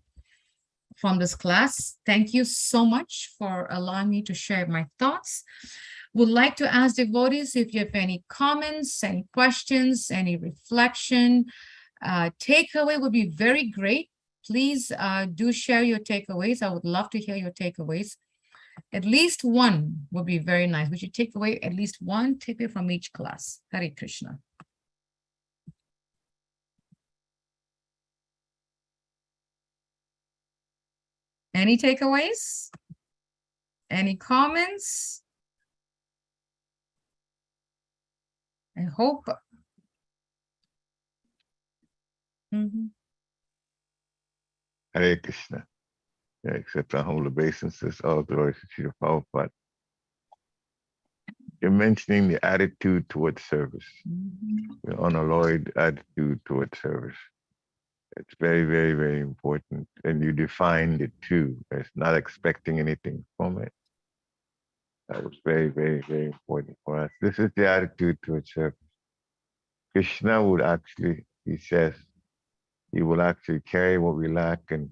from this class. Thank you so much for allowing me to share my thoughts. Would like to ask devotees if you have any comments, any questions, any reflection. Takeaway would be very great. Please do share your takeaways. I would love to hear your takeaways. At least one would be very nice. We should take away at least one takeaway from each class. Hare Krishna. Any takeaways? Any comments? I hope. Hare Krishna. Yeah, accept our humble obeisances, all glory to the Prabhupada. You're mentioning the attitude towards service, the unalloyed attitude towards service. It's very, very, very important. And you defined it too, as not expecting anything from it. That was very, very, very important for us. This is the attitude towards service. Krishna would actually, he says, he will actually carry what we lack and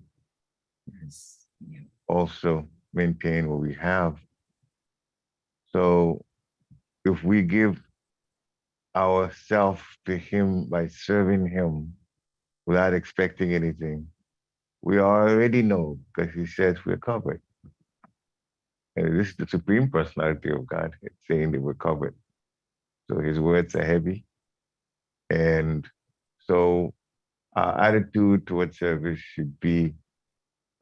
also maintain what we have. So if we give ourselves to him by serving him without expecting anything, we already know, because he says we're covered. And this is the Supreme Personality of God saying that we're covered. So his words are heavy. And so our attitude towards service should be,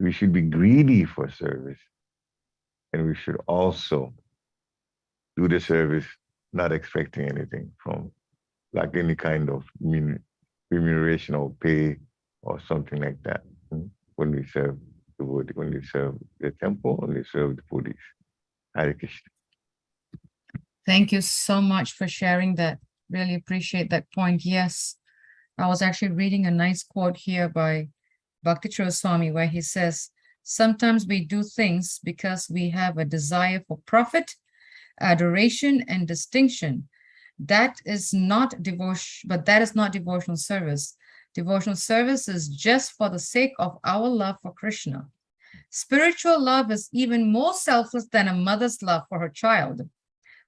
we should be greedy for service. And we should also do the service not expecting anything from, like any kind of remuneration or pay or something like that. When we serve the Lord, when we serve the temple, when we serve the devotees. Hare Krishna. Thank you so much for sharing that. Really appreciate that point. Yes, I was actually reading a nice quote here by Bhakti Swami where he says, sometimes we do things because we have a desire for profit, adoration, and distinction. That is not devotion, but that is not devotional service. Devotional service is just for the sake of our love for Krishna. Spiritual love is even more selfless than a mother's love for her child.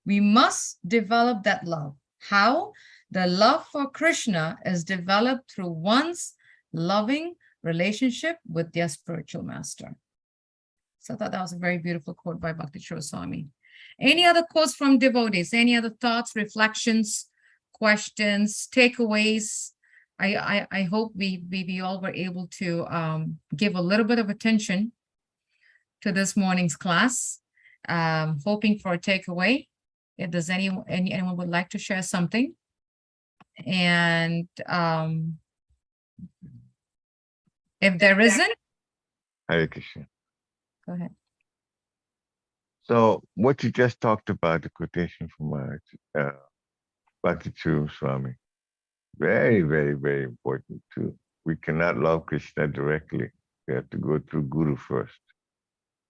We must develop that love. How? The love for Krishna is developed through one's loving relationship with their spiritual master. So I thought that was a very beautiful quote by Bhakti Swami. Any other quotes from devotees? Any other thoughts, reflections, questions, takeaways? I hope we all were able to give a little bit of attention to this morning's class, hoping for a takeaway. If there's anyone would like to share something. And if there isn't, Hare Krishna. go ahead. So what you just talked about, the quotation from Bhakti Swami, very, very, very important too. We cannot love Krishna directly. We have to go through Guru first.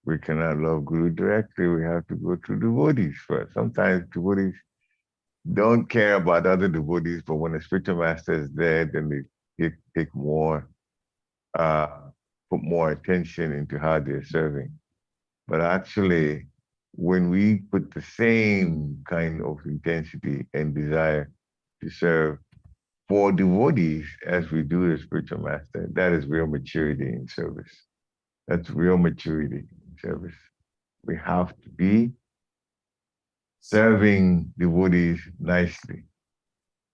We cannot love Guru directly. We have to go through devotees first. Sometimes devotees don't care about other devotees, but when the spiritual master is there, then they take more, put more attention into how they're serving. But actually, when we put the same kind of intensity and desire to serve for devotees as we do the spiritual master, that is real maturity in service. That's real maturity in service. We have to be serving devotees nicely,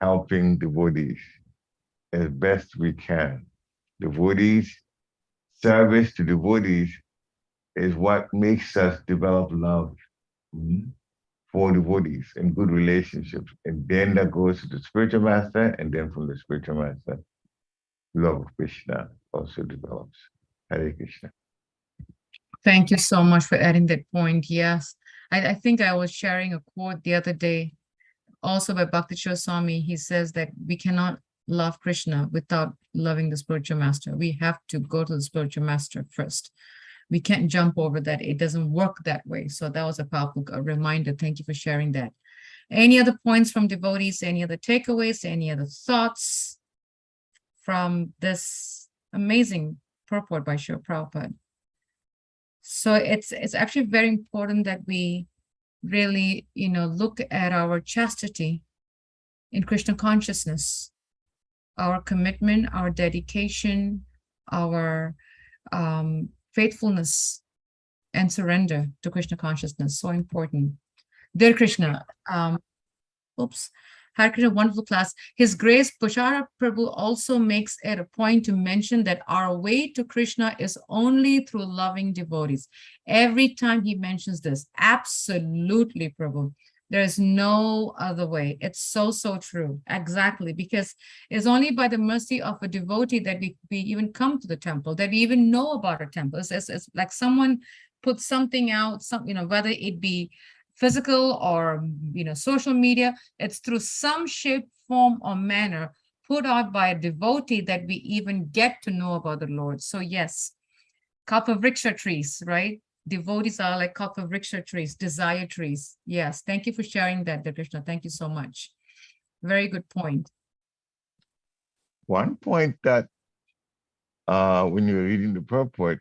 helping devotees as best we can. Devotees, service to devotees is what makes us develop love for devotees and good relationships. And then that goes to the spiritual master, and then from the spiritual master, love of Krishna also develops. Hare Krishna. Thank you so much for adding that point. Yes, I think I was sharing a quote the other day, also by Bhakti Swami. He says that we cannot love Krishna without loving the spiritual master. We have to go to the spiritual master first. We can't jump over that. It doesn't work that way. So that was a powerful reminder. Thank you for sharing that. Any other points from devotees? Any other takeaways? Any other thoughts from this amazing purport by Srila Prabhupada? So it's actually very important that we really, look at our chastity in Krishna consciousness, our commitment, our dedication, our faithfulness and surrender to Krishna consciousness. So important. Dear Krishna, Hare Krishna, wonderful class. His Grace Pushara Prabhu also makes it a point to mention that our way to Krishna is only through loving devotees. Every time he mentions this, absolutely, Prabhu. There is no other way. It's so, so true. Exactly. Because it's only by the mercy of a devotee that we even come to the temple, that we even know about a temple. It's like someone put something out, whether it be physical or social media, it's through some shape, form, or manner put out by a devotee that we even get to know about the Lord. So yes, Kalpavriksha trees, right? Devotees are like Kalpavriksha trees, desire trees. Yes, thank you for sharing that, Dear Krishna. Thank you so much. Very good point. One point that when you were reading the purport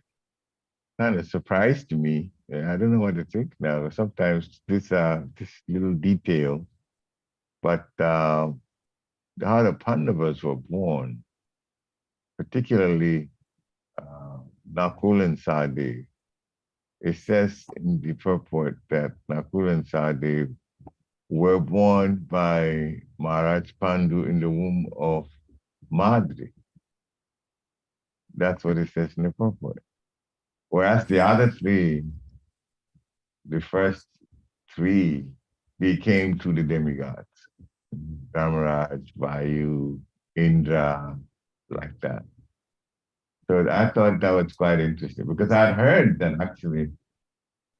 kind of surprised me. I don't know what to think now. Sometimes this little detail, but how the Pandavas were born, particularly Nakul and Sahadev. It says in the purport that Nakul and Sahadev were born by Maharaj Pandu in the womb of Madri. That's what it says in the purport. Whereas the other three, the first three, they came to the demigods. Dharmaraj, Vayu, Indra, like that. So I thought that was quite interesting because I'd heard that actually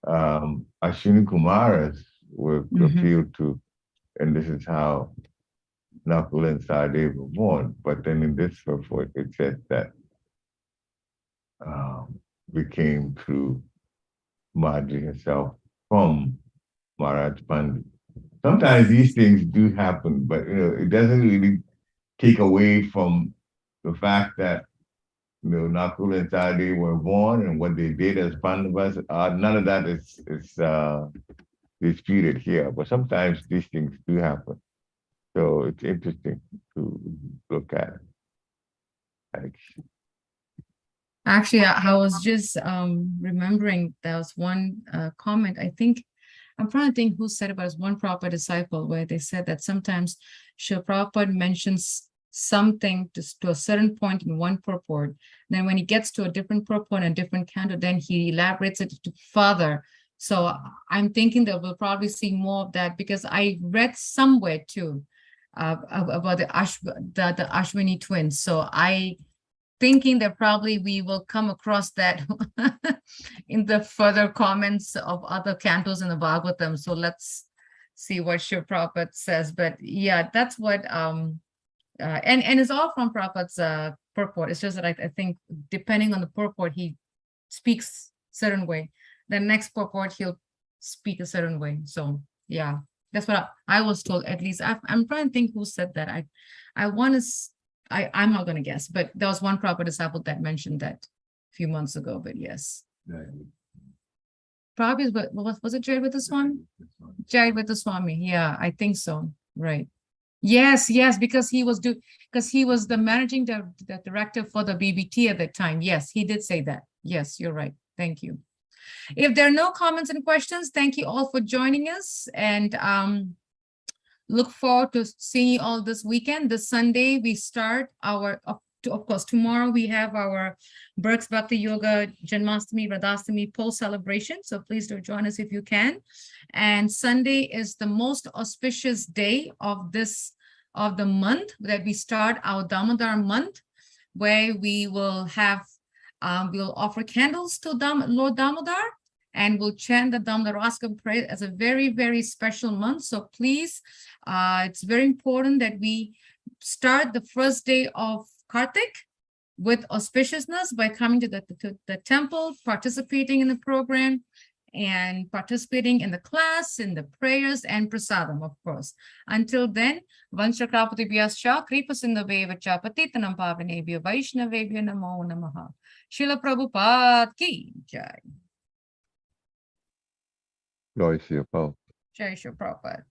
Ashwini Kumaras were appealed to, and this is how Nakul and Sahadev were born. But then in this report, it said that we came through Madri herself from Maharaj Pandu. Sometimes these things do happen, but it doesn't really take away from the fact that Nakul and Sahadev were born and what they did as Pandavas. None of that is disputed here, but sometimes these things do happen. So it's interesting to look at it. Actually, I was just remembering there was one comment, I think, I'm trying to think who said it, but it was one Prabhupada disciple where they said that sometimes Srila Prabhupada mentions something to a certain point in one purport. Then when he gets to a different purport and a different canto, then he elaborates it further. So I'm thinking that we'll probably see more of that because I read somewhere too about the Ashwini twins. So I thinking that probably we will come across that in the further comments of other cantos in the Bhagavatam. So let's see what Shiv Prabhupada says. But yeah, that's what and it's all from Prabhupada's purport. It's just that I think depending on the purport, he speaks certain way. The next purport he'll speak a certain way. So yeah, that's what I was told. At least I'm trying to think who said that. I want to. I'm not going to guess, but there was one Prabhupada disciple that mentioned that a few months ago. But yes, probably was it Jai with the Swami? Jai with the Swami. Yeah, I think so. Right. Yes, because he was the managing the director for the BBT at that time. Yes, he did say that. Yes, you're right. Thank you. If there are no comments and questions, thank you all for joining us, and look forward to seeing you all this weekend. This Sunday, we start our, of course, tomorrow we have our Berks Bhakti Yoga Janmastami, Radhastami post celebration. So please do join us if you can. And Sunday is the most auspicious day of the month that we start our Damodar month, where we will have, we'll offer candles to Lord Damodar, and we'll chant the Damodar Raskam prayer as a very, very special month. So please, it's very important that we start the first day of Kartik with auspiciousness by coming to the temple, participating in the program, and participating in the class, in the prayers, and prasadam, of course. Until then, Vanshakapatibhyascha, Kripasindhaveva Patitanam Pavanebhyo Vaishnavebhyo Namo Namaha. Srila Prabhupada ki jai. Glory to your Pope. Jai Srila Prabhupada.